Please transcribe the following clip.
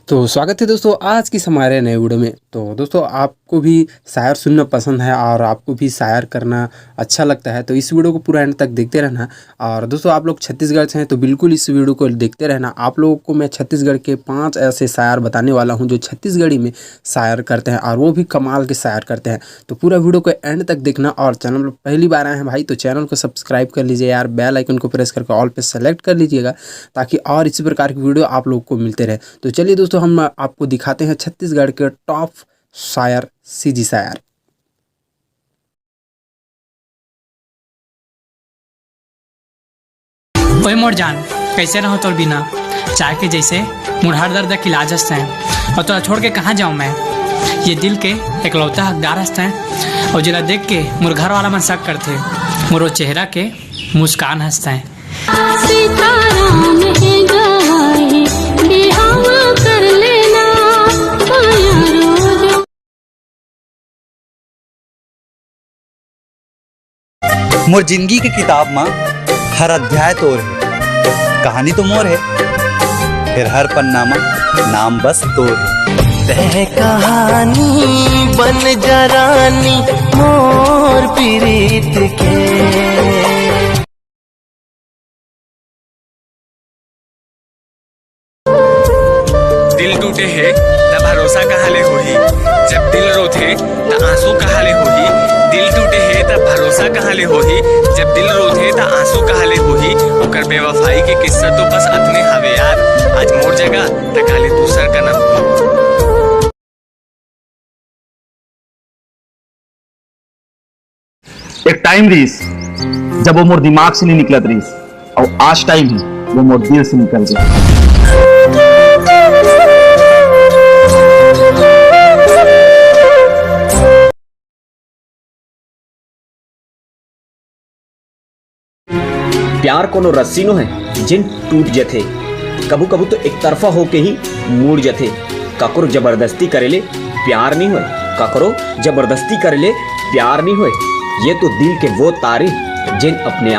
तो स्वागत है दोस्तों आज की हमारे नए वीडियो में। तो दोस्तों आपको भी शायर सुनना पसंद है और आपको भी शायर करना अच्छा लगता है तो इस वीडियो को पूरा एंड तक देखते रहना। और दोस्तों आप लोग छत्तीसगढ़ से हैं तो बिल्कुल इस वीडियो को देखते रहना। आप लोगों को मैं छत्तीसगढ़ के 5 ऐसे शायर बताने वाला हूं जो छत्तीसगढ़ी में शायर करते हैं और वो भी कमाल के शायर करते हैं। तो पूरा वीडियो को एंड तक देखना। और चैनल पर पहली बार आए हैं भाई तो चैनल को सब्सक्राइब कर लीजिए यार, बेल आइकन को प्रेस करके ऑल पे सेलेक्ट कर लीजिएगा ताकि और इसी प्रकार की वीडियो आप लोग को मिलते रहे। तो चलिए दोस्तों हम आपको दिखाते हैं छत्तीसगढ़ के टॉप शायर सीजी शायर। ओए मोर जान कैसे रहो तोर बिना चाय के जैसे मुढ़ार दर्द की लाजस्त हैं और तोरा छोड़ के कहाँ जाऊँ मैं। ये दिल के इकलौता हकदार हंसते हैं और जिला देख के मोर घर वाला मन शक करते मोरो चेहरा के मुस्कान हंसते हैं। मोर जिंदगी के किताब में हर अध्याय तोर है, कहानी तो मोर है, फिर हर पन्ना में नाम बस तोर है। तह कहानी बन जरानी मोर पीरीत के। दिल टूटे है त भरोसा कहाँ ले होही, जब दिल रोथे त आंसू कहाँ ले होही। दिल टूटे है त भरोसा कहाँ ले होही, जब दिल रोथे त आंसू कहाँ ले होही। ओकर बेवफाई के किस्सा तो बस अतने हवे यार, आज मोर जगह त काले दूसर का नाम होही। एक टाइम रहीस जब वो मोर दिमाग से नहीं निकलत रहीस और आज टाइम है वो मोर दिल से निकल गया। प्यार कोनो रस्सी नो है जिन टूट जथे, कबू कबू तो एक तरफा होके ही मुड़ जथे। ककरो जबरदस्ती करेले प्यार नहीं होए, ककरो जबरदस्ती करेले प्यार नहीं होए। ये तो दिल के वो तारे जिन अपने